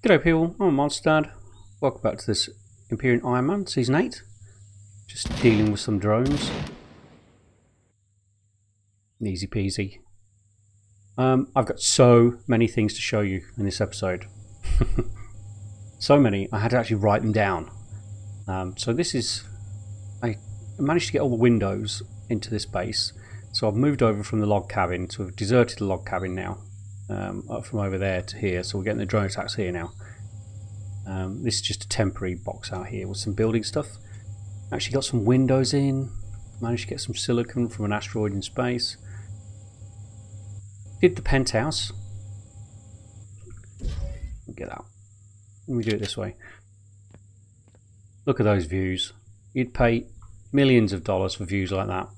G'day people, I'm Monsterdad. Welcome back to this Empyrion Ironman Season 8. Just dealing with some drones. Easy peasy. I've got so many things to show you in this episode. So many, I had to actually write them down. So this is... I managed to get all the windows into this base. So I've moved over from the log cabin, so we've deserted the log cabin now. Up from over there to here, so we're getting the drone attacks here now. This is just a temporary box out here with some building stuff. Actually got some windows in, managed to get some silicon from an asteroid in space. Did the penthouse. Get out. Let me do it this way. Look at those views. You'd pay millions of dollars for views like that.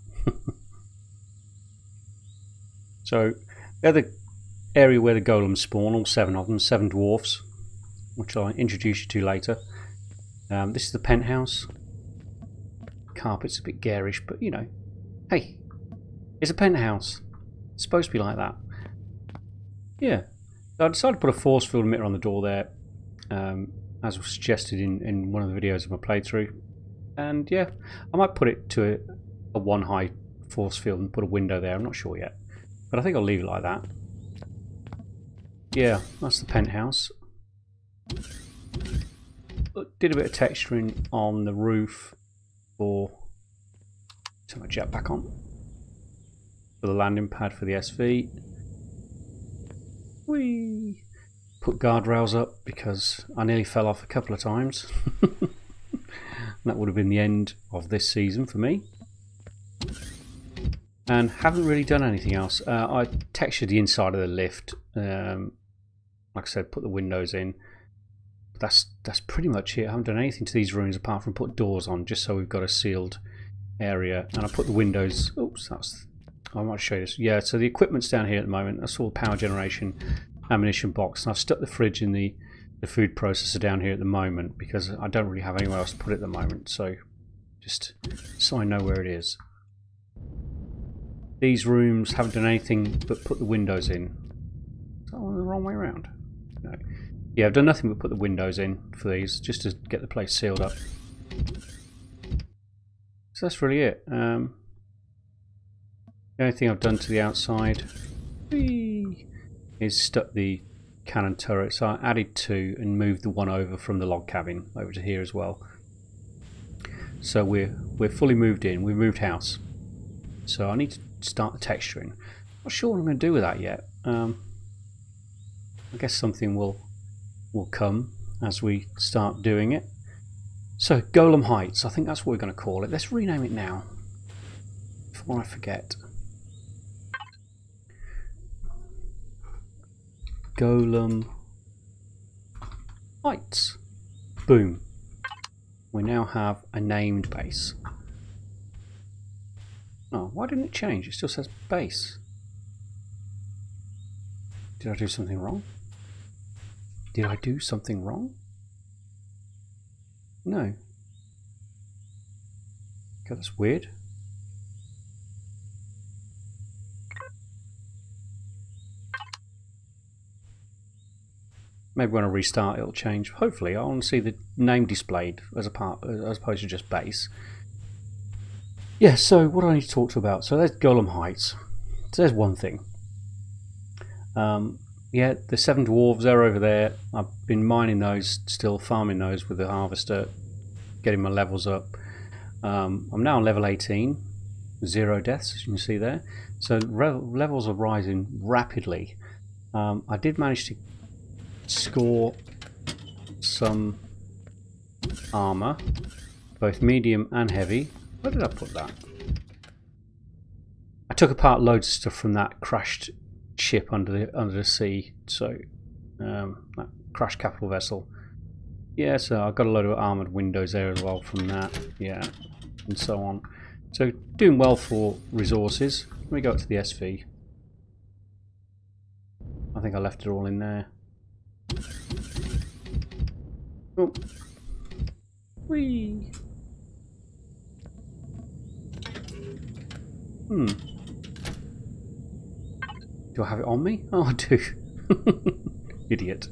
So the other area where the golems spawn, all 7 of them, 7 dwarfs, which I'll introduce you to later. This is the penthouse. Carpet's a bit garish, but you know, hey, it's a penthouse. It's supposed to be like that. Yeah, so I decided to put a force field emitter on the door there, as was suggested in one of the videos of my playthrough. And yeah, I might put it to a 1 high force field and put a window there. I'm not sure yet, but I think I'll leave it like that. Yeah, that's the penthouse. Did a bit of texturing on the roof for... turn my jet back on. For the landing pad for the SV. Whee! Put guardrails up because I nearly fell off a couple of times. That would have been the end of this season for me. And haven't really done anything else. I textured the inside of the lift. Like I said, put the windows in. That's pretty much it. I haven't done anything to these rooms apart from put doors on, just so we've got a sealed area. And I put the windows. Oops, that's. I might show you this. Yeah, so the equipment's down here at the moment. That's all power generation, ammunition box. And I've stuck the fridge in the food processor down here at the moment because I don't really have anywhere else to put it at the moment. So just so I know where it is. These rooms haven't done anything but put the windows in. Is that one the wrong way around? No. Yeah, I've done nothing but put the windows in for these, just to get the place sealed up. So that's really it. The only thing I've done to the outside is stuck the cannon turret. So I added 2 and moved the one over from the log cabin over to here as well. So we're fully moved in. We've moved house. So I need to start the texturing. Not sure what I'm going to do with that yet. I guess something will come as we start doing it. So Golem Heights, I think that's what we're going to call it. Let's rename it now before I forget. Golem Heights. Boom. We now have a named base. Oh, why didn't it change? It still says base. Did I do something wrong? Did I do something wrong? No. Okay, that's weird. Maybe when I restart it'll change. Hopefully, I want to see the name displayed as opposed to just base. Yeah, so what do I need to talk to about? So there's Golem Heights. So there's one thing. Yeah, the 7 dwarves, they're over there. I've been mining those, still farming those with the harvester, getting my levels up. I'm now on level 18, 0 deaths, as you can see there. So levels are rising rapidly. I did manage to score some armor, both medium and heavy. Where did I put that? I took apart loads of stuff from that crashed ship under the sea, so that crashed capital vessel. Yeah, so I've got a load of armoured windows there as well from that. Yeah, and so on. So doing well for resources. Let me go up to the SV. I think I left it all in there. Oh. Whee! Do I have it on me? Oh, I do. Idiot.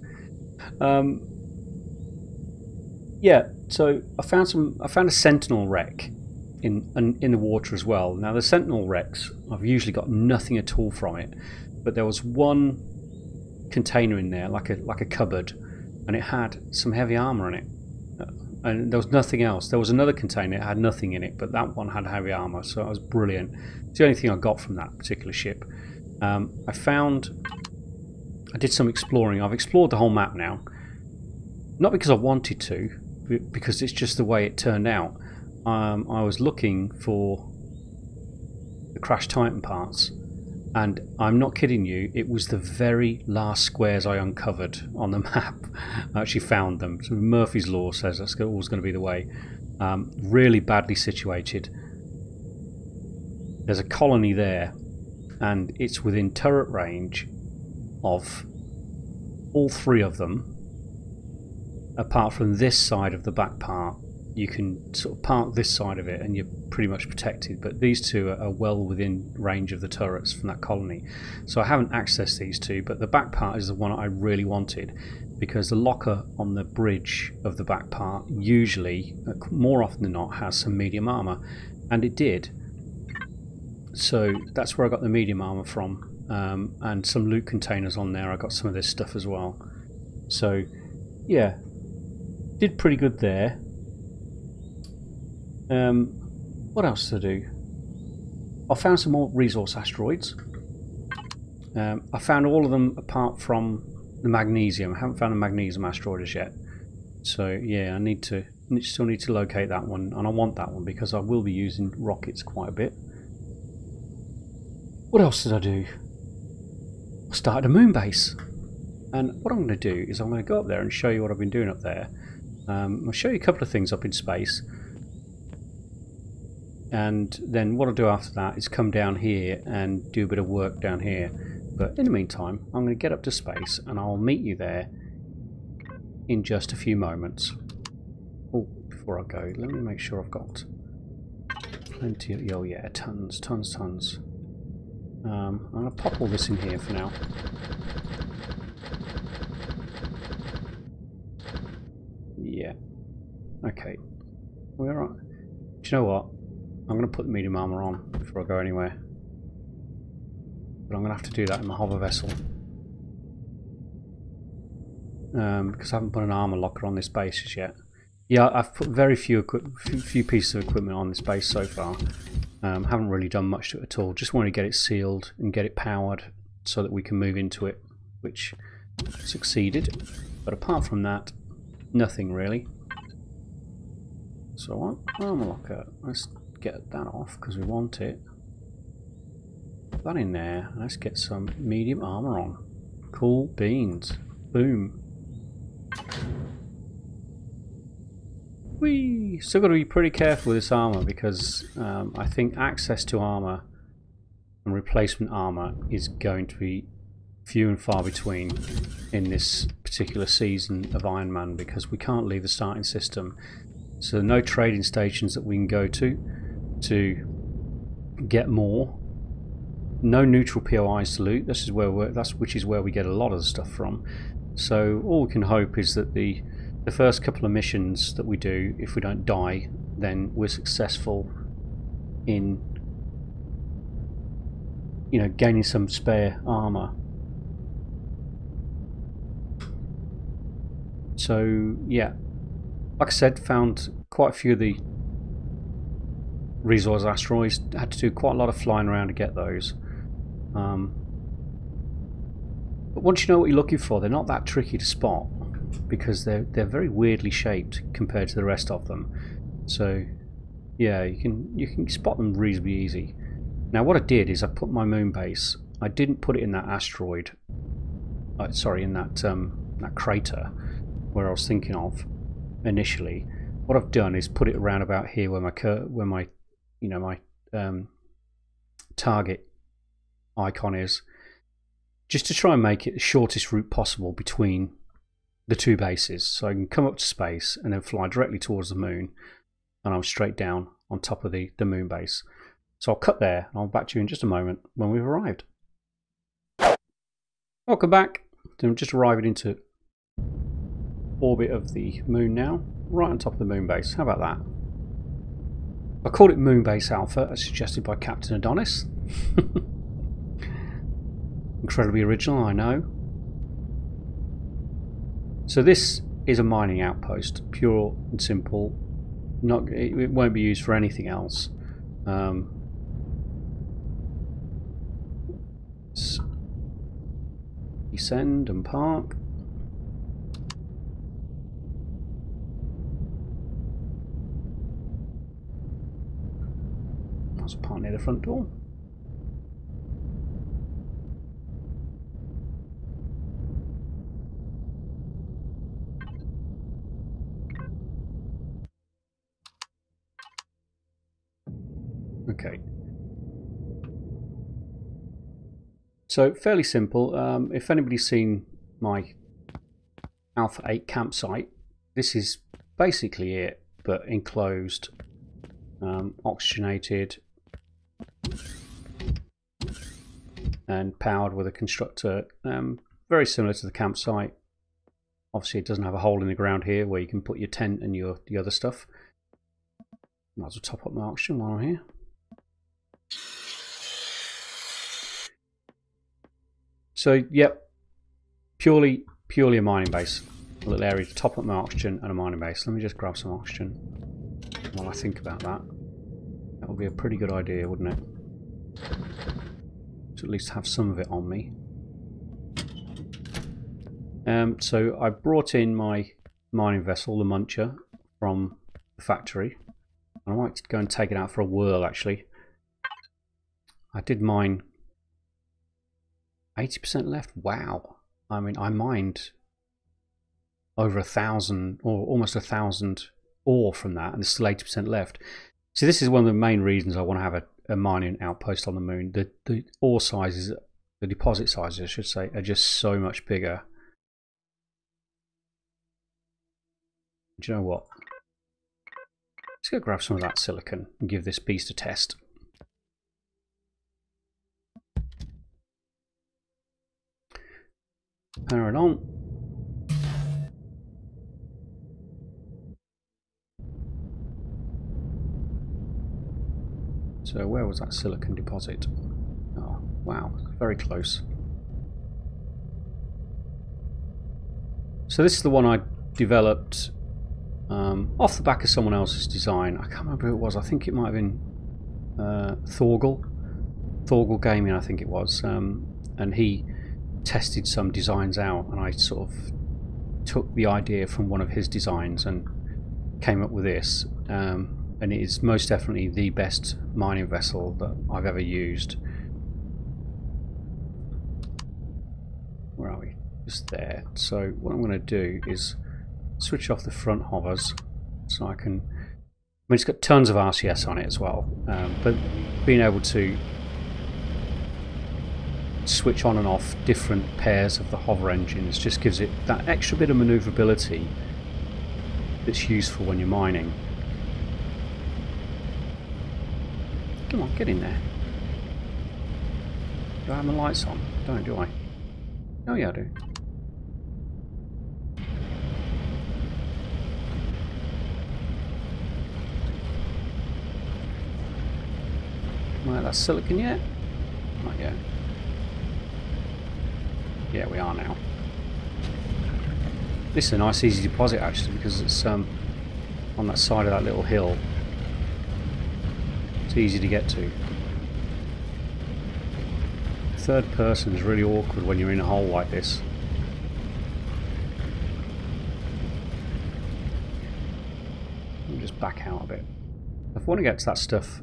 Yeah, so I found a sentinel wreck in the water as well. Now the sentinel wrecks, I've usually got nothing at all from it, but there was one container in there, like a cupboard, and it had some heavy armor in it, and there was nothing else. There was another container, it had nothing in it, but that one had heavy armor, so that was brilliant. It's the only thing I got from that particular ship. I did some exploring. I've explored the whole map now, not because I wanted to, because it's just the way it turned out. I was looking for the Crash Titan parts, and I'm not kidding you, it was the very last squares I uncovered on the map. I actually found them. So Murphy's Law says that's always going to be the way. Really badly situated. There's a colony there, and it's within turret range of all three of them, apart from this side of the back part. You can sort of park this side of it and you're pretty much protected, but these two are well within range of the turrets from that colony. So I haven't accessed these two, but the back part is the one I really wanted, because the locker on the bridge of the back part usually, more often than not, has some medium armor, and it did. So that's where I got the medium armor from, and some loot containers on there. I got some of this stuff as well. So yeah, did pretty good there. What else to do? I found some more resource asteroids. I found all of them apart from the magnesium. I haven't found a magnesium asteroid as yet. So yeah, I still need to locate that one, and I want that one because I will be using rockets quite a bit. What else did I do? I started a moon base, and what I'm going to do is I'm going to go up there and show you what I've been doing up there. I'll show you a couple of things up in space. And then what I'll do after that is come down here and do a bit of work down here. But in the meantime, I'm going to get up to space and I'll meet you there in just a few moments. Oh, before I go, let me make sure I've got plenty of... Oh yeah, tons. I'm going to pop all this in here for now. Yeah. Okay. We're on. Do you know what? I'm going to put the medium armor on before I go anywhere. But I'm going to have to do that in my hover vessel. Because I haven't put an armor locker on this base as yet. Yeah, I've put very few pieces of equipment on this base so far. Haven't really done much to it at all. Just want to get it sealed and get it powered so that we can move into it, which succeeded. But apart from that, nothing really. So what? Armor locker. Let's get that off because we want it. Put that in there. Let's get some medium armor on. Cool beans. Boom. Whee! Still got to be pretty careful with this armor because I think access to armor and replacement armor is going to be few and far between in this particular season of Ironman because we can't leave the starting system. So no trading stations that we can go to get more. No neutral POIs to loot. This is where which is where we get a lot of the stuff from. So all we can hope is that the first couple of missions that we do, if we don't die, then we're successful in, you know, gaining some spare armor. So yeah, like I said, found quite a few of the resource asteroids. Had to do quite a lot of flying around to get those. But once you know what you're looking for, they're not that tricky to spot because they're very weirdly shaped compared to the rest of them. So yeah, you can spot them reasonably easy. Now what I did is I put my moon base. I didn't put it in that asteroid. Sorry, in that that crater where I was thinking of initially. What I've done is put it around about here where my you know, my target icon is, just to try and make it the shortest route possible between the two bases, so I can come up to space and then fly directly towards the moon, and I'm straight down on top of the moon base. So I'll cut there and I'll back to you in just a moment when we've arrived. Welcome back. I'm just arriving into orbit of the moon now, right on top of the moon base. How about that? I called it Moon Base Alpha, as suggested by Captain Adonis. Incredibly original, I know. So this is a mining outpost, pure and simple. It won't be used for anything else. Descend and park. Let's park near the front door. Okay. So fairly simple. If anybody's seen my Alpha 8 campsite, this is basically it, but enclosed, oxygenated, and powered with a constructor. Very similar to the campsite. Obviously, it doesn't have a hole in the ground here where you can put your tent and the other stuff. Might as well top up my oxygen while I'm here. So, yep, purely a mining base. A little area to top up my oxygen and a mining base. Let me just grab some oxygen while I think about that. That would be a pretty good idea, wouldn't it? To at least have some of it on me. So I brought in my mining vessel, the Muncher, from the factory. I might go and take it out for a whirl, actually. I did mine 80% left. Wow. I mean, I mined over 1,000 or almost 1,000 ore from that, and there's still 80% left. So this is one of the main reasons I want to have a mining outpost on the moon. The ore sizes, the deposit sizes, I should say, are just so much bigger. Do you know what? Let's go grab some of that silicon and give this beast a test. Power it on. So where was that silicon deposit? Oh, wow, very close. So this is the one I developed off the back of someone else's design. I can't remember who it was. I think it might have been Thorgal Gaming, I think it was. And he tested some designs out, and I sort of took the idea from one of his designs and came up with this. And it is most definitely the best mining vessel that I've ever used. Where are we? Just there. So what I'm going to do is switch off the front hovers so I can... I mean, it's got tons of RCS on it as well, but being able to switch on and off different pairs of the hover engines just gives it that extra bit of manoeuvrability that's useful when you're mining. Come on, get in there. Do I have my lights on? Don't, do I? Oh yeah, I do. Am I at that silicon yet? Not yet. Yeah, we are now. This is a nice easy deposit actually, because it's on that side of that little hill. It's easy to get to. Third person is really awkward when you're in a hole like this. Let me just back out a bit. If I want to get to that stuff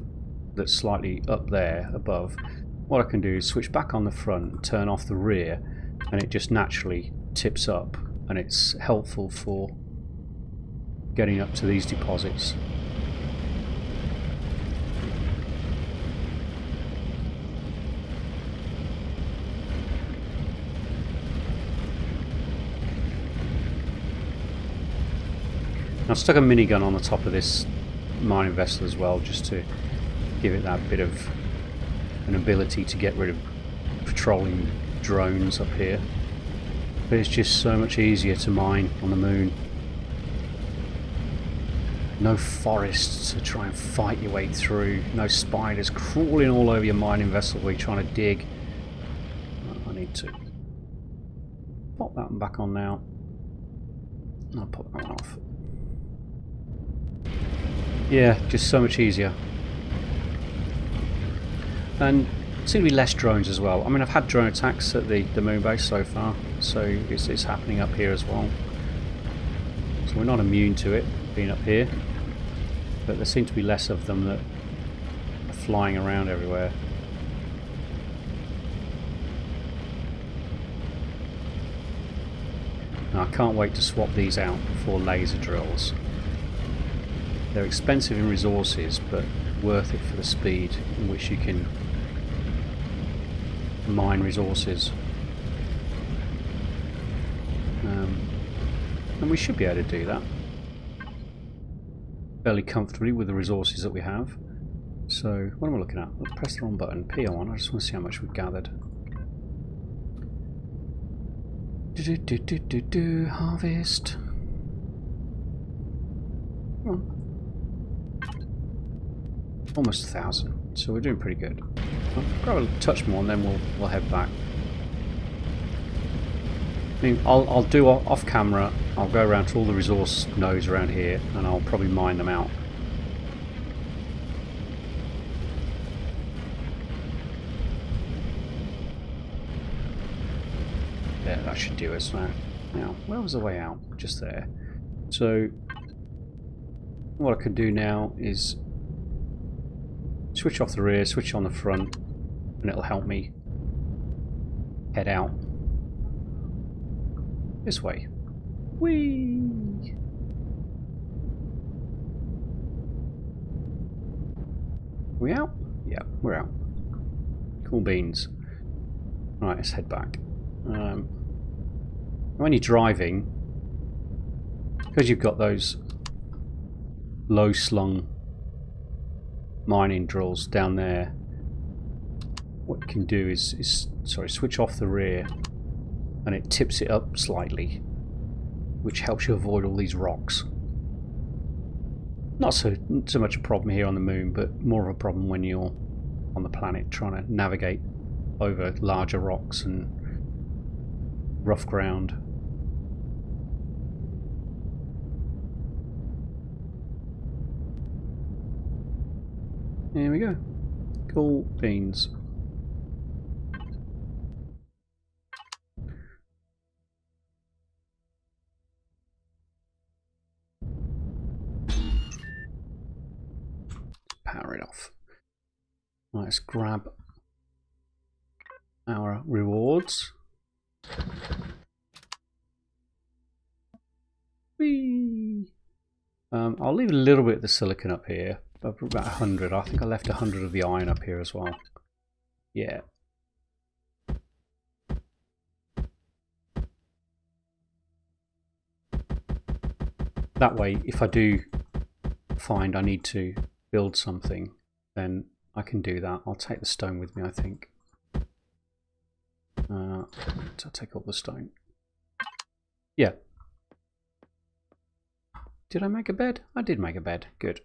that's slightly up there above, what I can do is switch back on the front, turn off the rear, and it just naturally tips up, and it's helpful for getting up to these deposits. I've stuck a minigun on the top of this mining vessel as well, just to give it that bit of an ability to get rid of patrolling drones up here. But it's just so much easier to mine on the moon. No forests to try and fight your way through. No spiders crawling all over your mining vessel while you're trying to dig. I need to pop that one back on now. I'll pop that one off. Yeah, just so much easier. And it's going to be less drones as well. I mean, I've had drone attacks at the moon base so far, so it's happening up here as well. So we're not immune to it being up here, but there seem to be less of them that are flying around everywhere. Now, I can't wait to swap these out for laser drills. They're expensive in resources, but worth it for the speed in which you can mine resources. And we should be able to do that fairly comfortably with the resources that we have. So, what am I looking at? Let's press the wrong button, P1. I just want to see how much we've gathered. Harvest. Come on. Almost 1,000, so we're doing pretty good. I'll grab a touch more and then we'll head back. I mean, I'll do off camera. I'll go around to all the resource nodes around here and I'll probably mine them out. Yeah, that should do us now. Now, where was the way out? Just there. So, what I could do now is switch off the rear, switch on the front, and it'll help me head out this way. Whee! We out? Yeah, we're out. Cool beans. Right, let's head back. When you're driving, because you've got those low slung mining drills down there, what you can do is switch off the rear and it tips it up slightly, which helps you avoid all these rocks. Not so much a problem here on the moon, but more of a problem when you're on the planet trying to navigate over larger rocks and rough ground. Here we go. Cool beans. Power it off. Right, let's grab our rewards. Whee! I'll leave a little bit of the silicon up here. About 100. I think I left 100 of the iron up here as well. Yeah. That way, if I do find I need to build something, then I can do that. I'll take the stone with me, I think. I'll take all the stone. Yeah. Did I make a bed? I did make a bed. Good.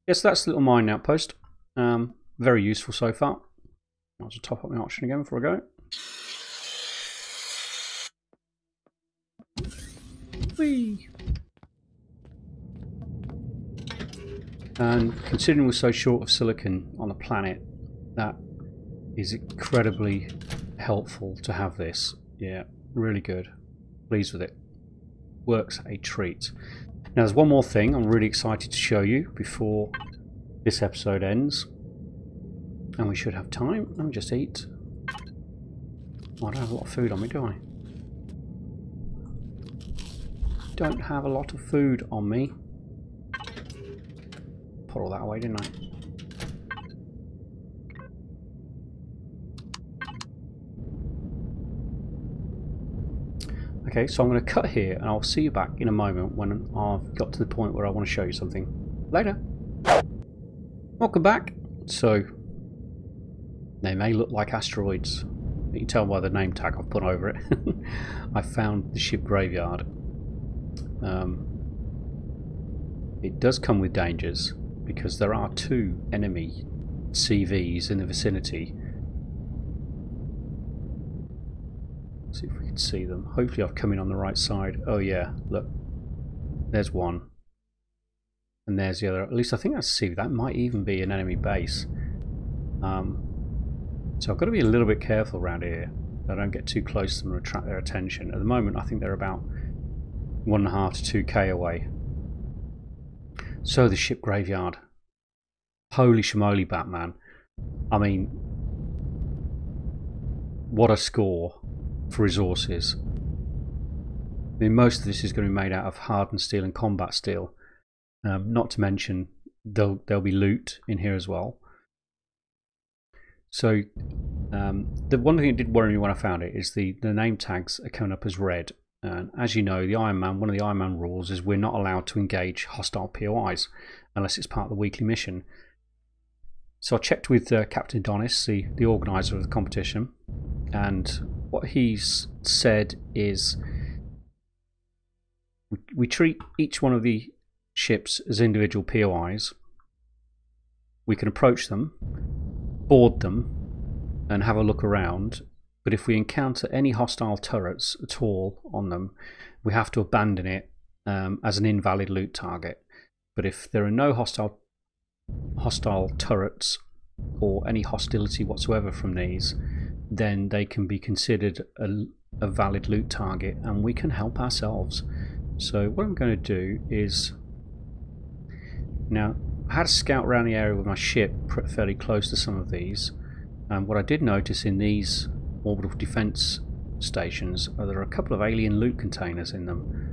Yes, that's the little mining outpost. Very useful so far. I'll just top up my oxygen again before I go. Whee! And considering we're so short of silicon on the planet, that is incredibly helpful to have this. Yeah, really good. Pleased with it. Works a treat. Now there's one more thing I'm really excited to show you before this episode ends. And we should have time. Let me just eat. Oh, I don't have a lot of food on me, do I? Don't have a lot of food on me. Put all that away, didn't I? Okay, so I'm going to cut here and I'll see you back in a moment when I've got to the point where I want to show you something. Later. Welcome back. So, they may look like asteroids. You can tell by the name tag I've put over it. I found the ship graveyard. it does come with dangers because there are 2 enemy CVs in the vicinity. Let's see if we can see them. Hopefully I've come in on the right side. Oh yeah, look. There's one. And there's the other. At least I think that's a CV. That might even be an enemy base. So I've got to be a little bit careful around here. I don't get too close to them and attract their attention. At the moment I think they're about 1.5 to 2k away. So the ship graveyard. Holy shmoly, Batman. I mean, what a score for resources. I mean, most of this is going to be made out of hardened steel and combat steel. Not to mention there'll be loot in here as well. So the one thing that did worry me when I found it is the name tags are coming up as red. And as you know, the Iron Man, one of the Iron Man rules is we're not allowed to engage hostile POIs unless it's part of the weekly mission. So I checked with Captain Adonis, the organiser of the competition, and what he's said is we treat each one of the ships as individual POIs. We can approach them, board them, and have a look around, but if we encounter any hostile turrets at all on them, we have to abandon it as an invalid loot target. But if there are no hostile turrets or any hostility whatsoever from these, then they can be considered a valid loot target and we can help ourselves. So what I'm going to do is, now I had a scout around the area with my ship fairly close to some of these, and what I did notice in these orbital defense stations are there are a couple of alien loot containers in them.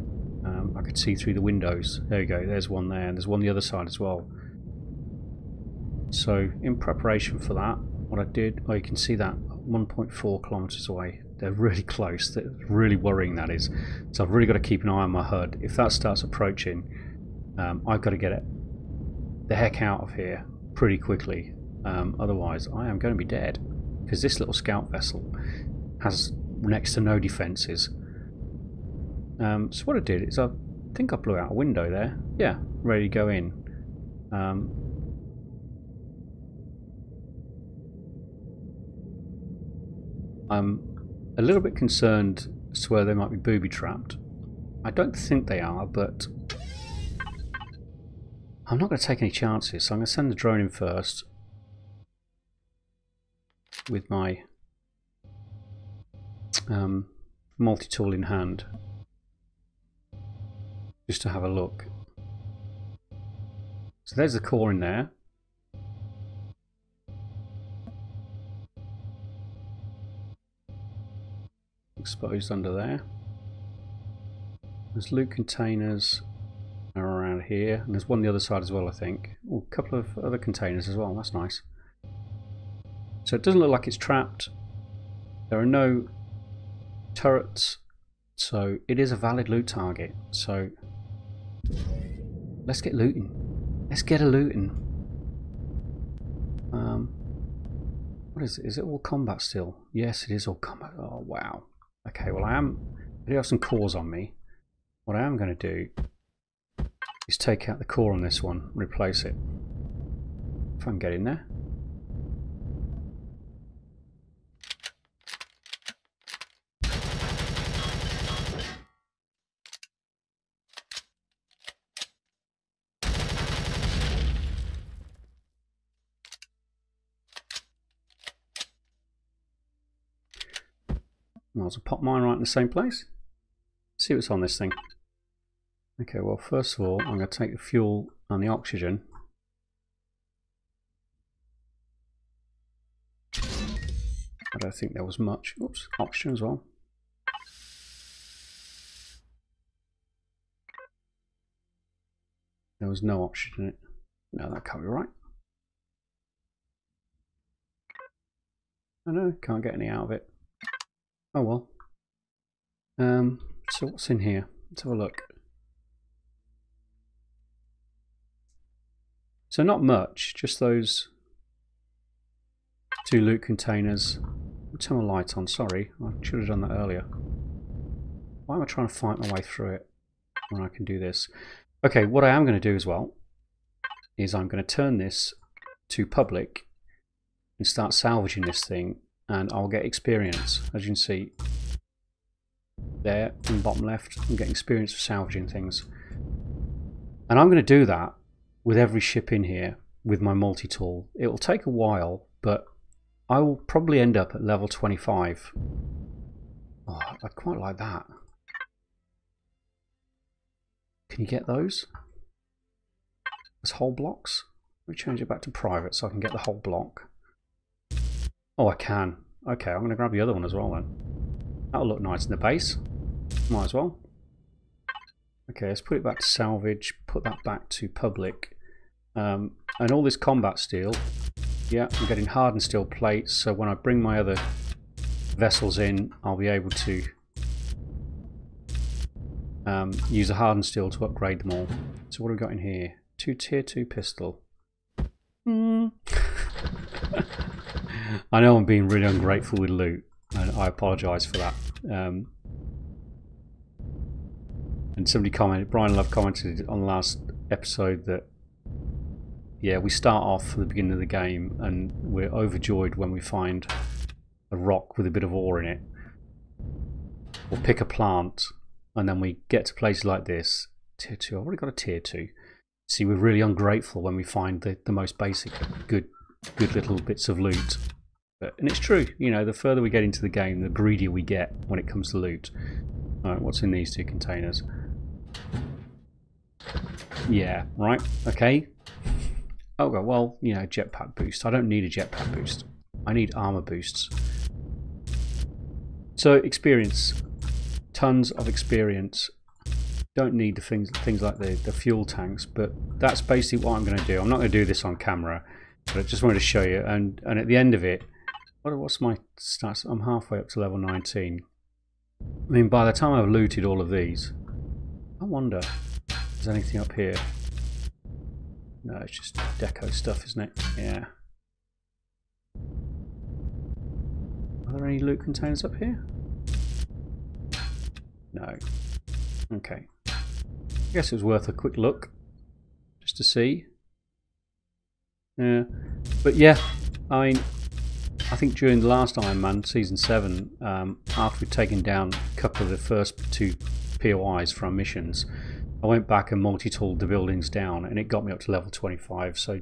I could see through the windows. There you go, there's one there, and there's one on the other side as well. So in preparation for that, what I did, oh, you can see that 1.4 kilometers away. They're really close. They're really worrying, that is. So I've really got to keep an eye on my HUD. If that starts approaching, I've got to get it the heck out of here pretty quickly. Otherwise I am going to be dead, because this little scout vessel has next to no defences. So what I did is, I think I blew out a window there. Yeah, ready to go in. I'm a little bit concerned as to where they might be booby trapped. I don't think they are, but I'm not going to take any chances, so I'm going to send the drone in first with my multi-tool in hand, just to have a look. So there's the core in there. Exposed under there. There's loot containers around here, and there's one on the other side as well, I think. Oh, a couple of other containers as well, that's nice. So it doesn't look like it's trapped. There are no turrets, so it is a valid loot target. So let's get looting. Let's get a looting. What is it? Is it all combat still? Yes, it is all combat. Oh wow. Okay, well I do have some cores on me. What I am going to do is take out the core on this one, replace it. If I can get in there. Might as well pop mine right in the same place. See what's on this thing. Okay, well first of all I'm going to take the fuel and the oxygen. I don't think there was much. Oops, oxygen as well. There was no oxygen in it. No, that can't be right. I know, can't get any out of it. Oh well. So what's in here? Let's have a look. So not much, just those 2 loot containers. I'll turn my light on, sorry. I should have done that earlier. Why am I trying to fight my way through it when I can do this? Okay, what I am going to do as well is I'm going to turn this to public and start salvaging this thing, and I'll get experience. As you can see there in the bottom left, I'm getting experience for salvaging things. And I'm going to do that with every ship in here with my multi-tool. It will take a while, but I will probably end up at level 25. Oh, I quite like that. Can you get those? As whole blocks? Let me change it back to private so I can get the whole block. Oh, I can. Okay, I'm going to grab the other one as well then. That'll look nice in the base. Might as well. Okay, let's put it back to salvage, put that back to public. And all this combat steel, yeah, I'm getting hardened steel plates, so when I bring my other vessels in, I'll be able to use a hardened steel to upgrade them all. So what have we got in here? 2 tier 2 pistol. I know I'm being really ungrateful with loot, and I apologise for that. And somebody commented, Brian Love commented on the last episode that, yeah, we start off at the beginning of the game and we're overjoyed when we find a rock with a bit of ore in it, or pick a plant, and then we get to places like this. Tier 2, I've already got a tier 2. See, we're really ungrateful when we find the most basic, good little bits of loot. And it's true, you know, the further we get into the game, the greedier we get when it comes to loot. Alright, what's in these 2 containers? Yeah, right, okay. Oh, well, you know, jetpack boost. I don't need a jetpack boost. I need armor boosts. So, experience. Tons of experience. Don't need the things like the fuel tanks, but that's basically what I'm going to do. I'm not going to do this on camera, but I just wanted to show you. And at the end of it, what's my stats? I'm halfway up to level 19. I mean, by the time I've looted all of these, I wonder if there's anything up here. No, it's just deco stuff, isn't it? Yeah. Are there any loot containers up here? No. Okay. I guess it was worth a quick look, just to see. Yeah. But yeah, I mean, I think during the last Ironman, Season 7, after we'd taken down a couple of the first 2 POIs from missions, I went back and multi-tooled the buildings down, and it got me up to level 25. So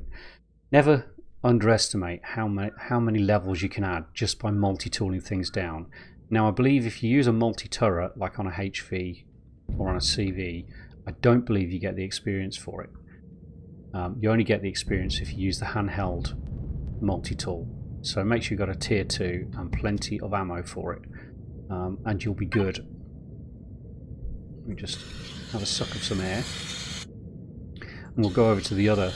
never underestimate how many levels you can add just by multi-tooling things down. Now, I believe if you use a multi-turret, like on a HV or on a CV, I don't believe you get the experience for it. You only get the experience if you use the handheld multi-tool. So make sure you've got a tier 2 and plenty of ammo for it, and you'll be good. Let me just have a suck of some air, and we'll go over to the other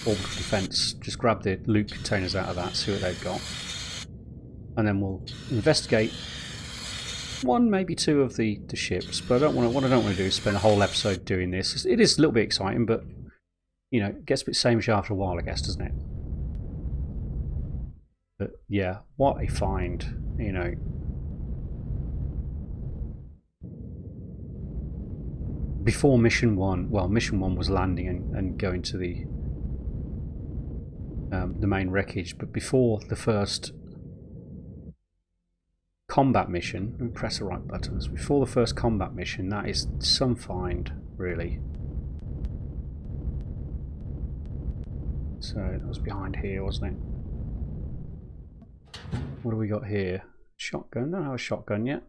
orbital defense. Just grab the loot containers out of that, see what they've got, and then we'll investigate 1, maybe 2 of the ships. But what I don't want to do is spend a whole episode doing this. It is a little bit exciting, but you know, it gets a bit sameish after a while, I guess, doesn't it? But yeah, what a find, you know. Before Mission 1, well, Mission 1 was landing and going to the main wreckage, but before the first combat mission, let me press the right buttons, before the first combat mission, that is some find, really. So that was behind here, wasn't it? What do we got here? Shotgun, don't have a shotgun yet.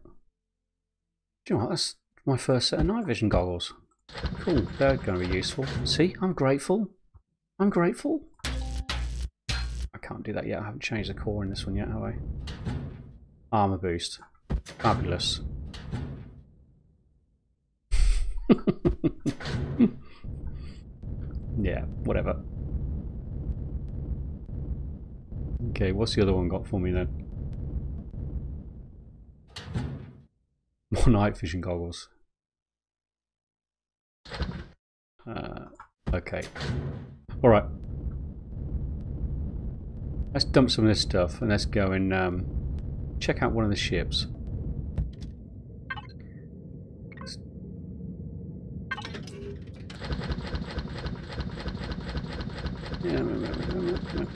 Do you know what, that's my first set of night vision goggles. Cool, they're going to be useful. See, I'm grateful. I'm grateful. I can't do that yet, I haven't changed the core in this one yet, have I? Armor boost. Fabulous. Yeah, whatever. Okay, what's the other one got for me then? More night vision goggles. Okay. Alright. Let's dump some of this stuff and let's go and check out one of the ships. no.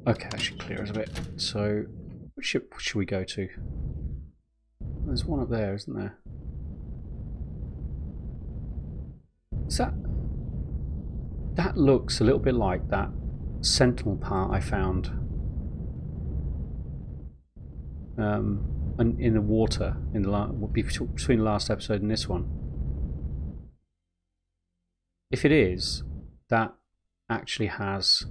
Okay, that should clear us a bit. So, which ship should we go to? There's one up there, isn't there? Is that... That looks a little bit like that Sentinel part I found in the water in the between the last episode and this one. If it is, that actually has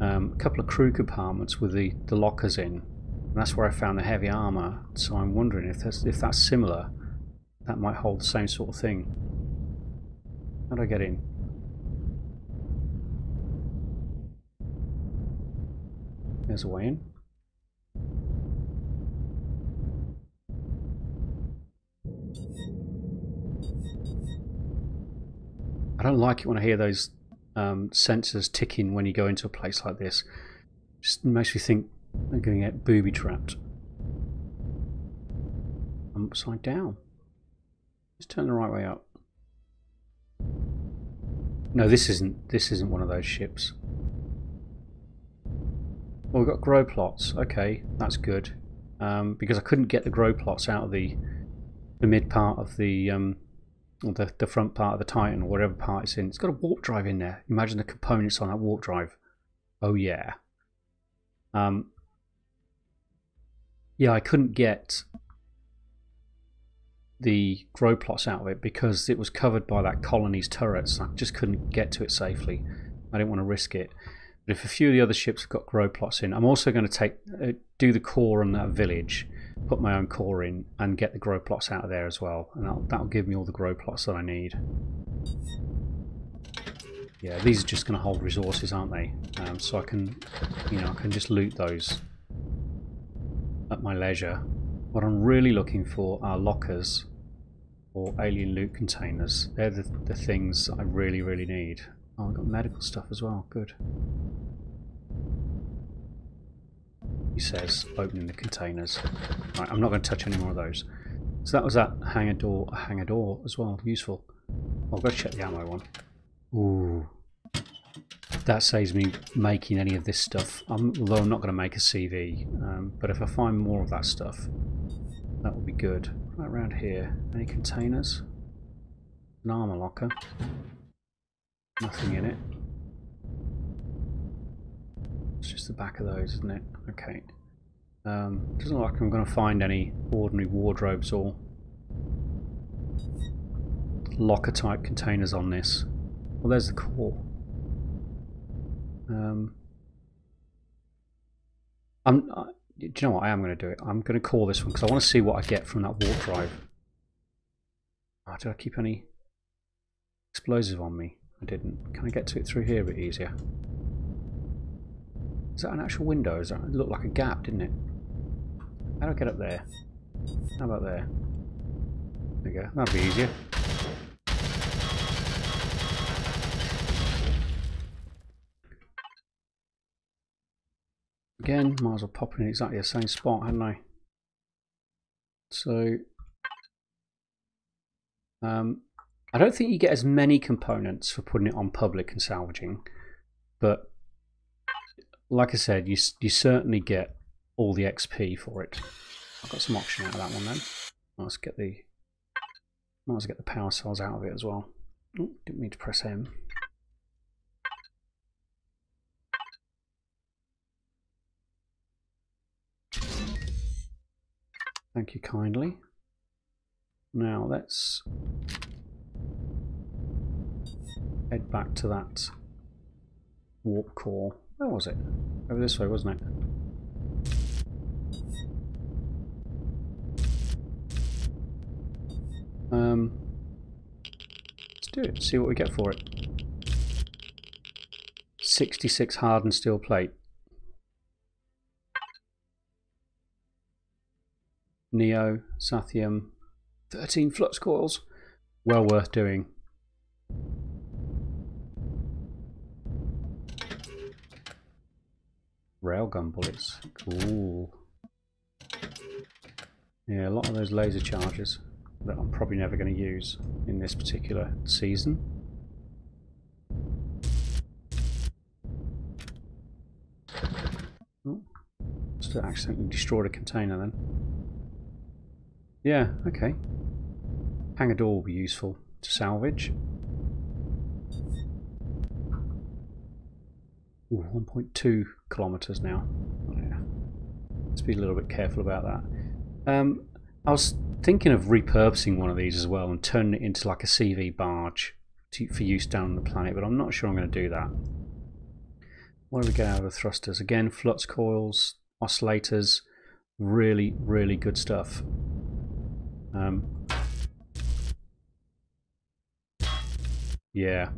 a couple of crew compartments with the lockers in. And that's where I found the heavy armour. So I'm wondering if that's similar, that might hold the same sort of thing. How do I get in? There's a way in. I don't like it when I hear those sensors ticking when you go into a place like this. Just makes me think I'm going to get booby trapped. I'm upside down. Let's turn the right way up. No, this isn't one of those ships. Well, we've got grow plots. Okay, that's good. Because I couldn't get the grow plots out of the mid part of the front part of the Titan, or whatever part it's in. It's got a warp drive in there. Imagine the components on that warp drive. Oh yeah. Yeah, I couldn't get the grow plots out of it because it was covered by that colony's turrets. I just couldn't get to it safely. I didn't want to risk it. But if a few of the other ships have got grow plots in, I'm also going to do the core on that village, put my own core in, and get the grow plots out of there as well. And that'll give me all the grow plots that I need. Yeah, these are just going to hold resources, aren't they? So I can, I can just loot those at my leisure. What I'm really looking for are lockers or alien loot containers. They're the things I really, really need. Oh, I've got medical stuff as well. Good. He says, opening the containers. Right, I'm not going to touch any more of those. So that was that hangar door as well. Useful. I'll go check the ammo one. Ooh. That saves me making any of this stuff. Although I'm not going to make a CV. But if I find more of that stuff, that would be good. Right around here. Any containers? An armor locker. Nothing in it. It's just the back of those, isn't it? Okay. Doesn't look like I'm going to find any ordinary wardrobes or locker type containers on this. Well, there's the core. Do you know what? I am going to do it. I'm going to call this one because I want to see what I get from that warp drive. Oh, did I keep any explosive on me? I didn't. Can I get to it through here a bit easier? Is that an actual window? It looked like a gap, didn't it? How do I get up there? How about there? There you go. That'll be easier. Again, might as well pop in exactly the same spot, hadn't I? So, I don't think you get as many components for putting it on public and salvaging, but like I said, you certainly get all the XP for it. I've got some oxygen out of that one then. Might as well get the power cells out of it as well. Oh, didn't mean to press M. Thank you kindly. Now let's head back to that warp core. Where was it? Over this way, wasn't it? Let's do it. See what we get for it. 66 hardened steel plate. Neo, Sathium, 13 flux coils. Well worth doing. Railgun bullets. Cool. Yeah, a lot of those laser charges. that I'm probably never going to use in this particular season. Oh, just accidentally destroyed a container then. Yeah, okay. Hangar door will be useful to salvage. Ooh, 1.2 kilometers now. Oh, yeah. Let's be a little bit careful about that. I was thinking of repurposing one of these as well and turning it into like a CV barge for use down on the planet, but I'm not sure I'm going to do that. What do we get out of the thrusters? Again, flux coils, oscillators, really, really good stuff. Yeah.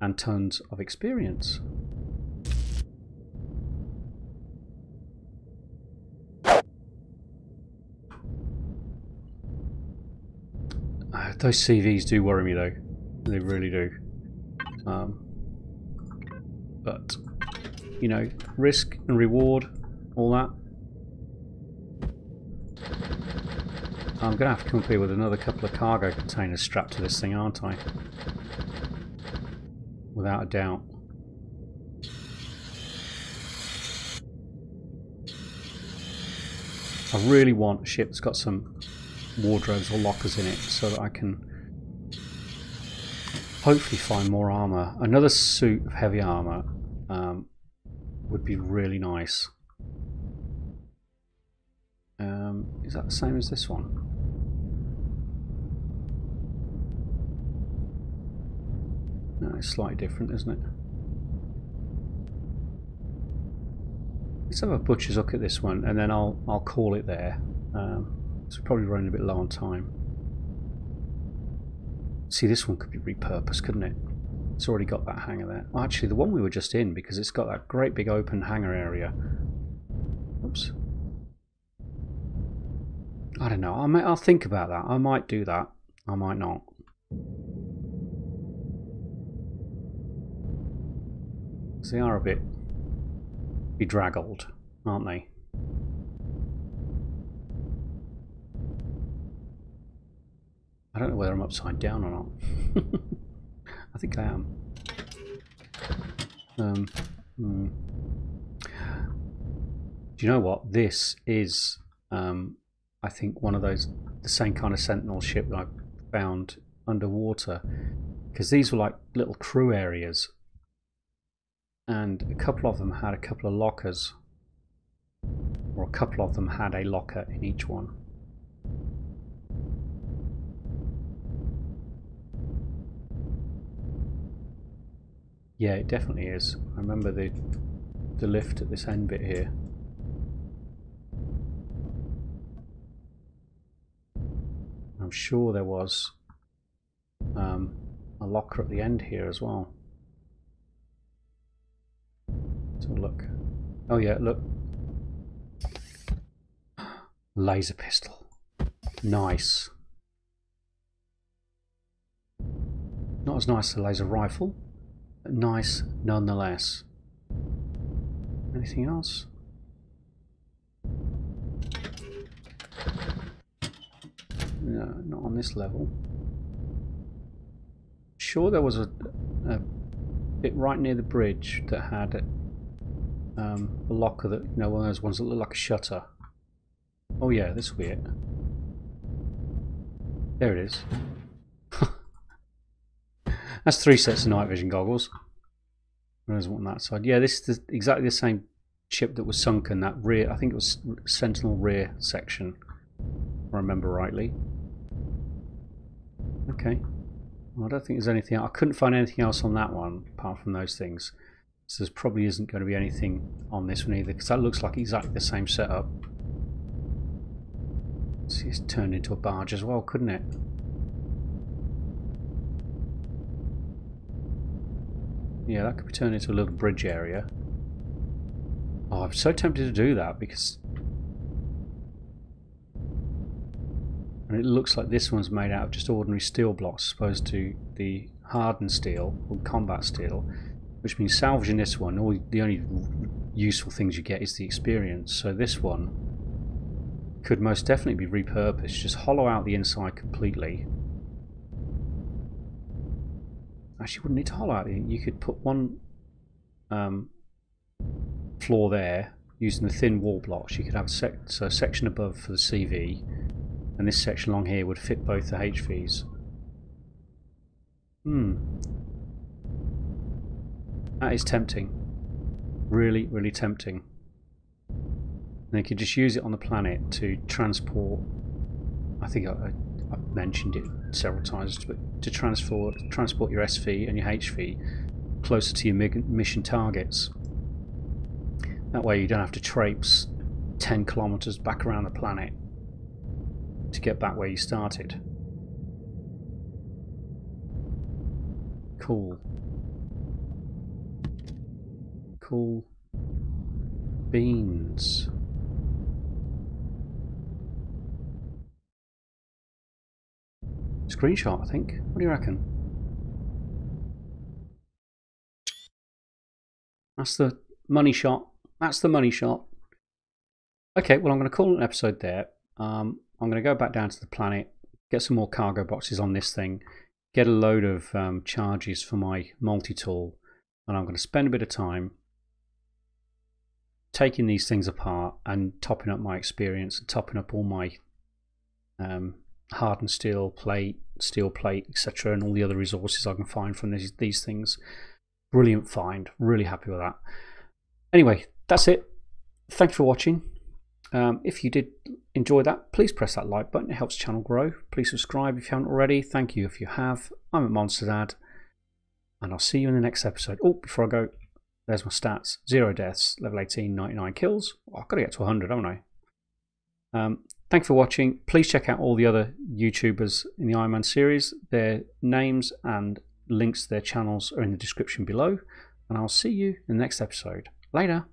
And tons of experience. Those CVs do worry me though. They really do. But, you know, risk and reward, all that. I'm going to have to come up here with another couple of cargo containers strapped to this thing, aren't I? Without a doubt. I really want a ship that's got some wardrobes or lockers in it so that I can hopefully find more armour. Another suit of heavy armour would be really nice. Is that the same as this one? No, it's slightly different, isn't it? Let's have a butcher's look at this one, and then I'll call it there. So we're probably running a bit low on time. See, this one could be repurposed, couldn't it? It's already got that hangar there. Well, actually, the one we were just in, because it's got that great big open hangar area. Oops. I don't know. I'll think about that. I might do that. I might not. They are a bit bedraggled, aren't they? I don't know whether I'm upside down or not. I think I am. Do you know what? This is, I think, one of those, the same kind of Sentinel ship that I found underwater. Because these were like little crew areas. And a couple of them had a couple of lockers. Or a couple of them had a locker in each one. Yeah, it definitely is. I remember the lift at this end bit here. I'm sure there was a locker at the end here as well. Let's have a look. Oh yeah, look. Laser pistol. Nice. Not as nice as a laser rifle, but nice nonetheless. Anything else? No, not on this level. Sure, there was a bit right near the bridge that had a locker that, you know, one of those ones that look like a shutter. Oh yeah, this will be it. There it is. That's 3 sets of night vision goggles. There's one on that side. Yeah, this is exactly the same ship that was sunken. That rear, I think it was Sentinel rear section, if I remember rightly. Okay. Well, I don't think there's anything else. I couldn't find anything else on that one apart from those things. So there probably isn't going to be anything on this one either, because that looks like exactly the same setup. See, it's turned into a barge as well, couldn't it? Yeah, that could be turned into a little bridge area. Oh, I'm so tempted to do that because... And it looks like this one's made out of just ordinary steel blocks as opposed to the hardened steel or combat steel, which means salvaging this one, the only useful things you get is the experience. So this one could most definitely be repurposed. Just hollow out the inside completely. Actually, you wouldn't need to hollow out the. You could put one floor there using the thin wall blocks. You could have a section above for the CV, and this section along here would fit both the HVs. That is tempting. Really, really tempting. And they could just use it on the planet to transport. I think I've mentioned it several times, but to transport your SV and your HV closer to your mission targets. That way you don't have to traipse 10 kilometers back around the planet to get back where you started. Cool. Cool beans. Screenshot, I think. What do you reckon? That's the money shot. That's the money shot. Okay, well, I'm going to call it an episode there. I'm going to go back down to the planet, get some more cargo boxes on this thing, get a load of charges for my multi-tool, and I'm going to spend a bit of time taking these things apart and topping up my experience and topping up all my hardened steel plate, etc., and all the other resources I can find from these things. Brilliant find. Really happy with that. Anyway, that's it. Thanks for watching. If you did enjoy that, please press that like button. It helps the channel grow. Please subscribe if you haven't already. Thank you if you have. I'm at Monster Dad, and I'll see you in the next episode. Oh, before I go, there's my stats. 0 deaths, level 18, 99 kills. Oh, I've got to get to 100, haven't I? Thanks for watching. Please check out all the other YouTubers in the Ironman series. Their names and links to their channels are in the description below. And I'll see you in the next episode. Later.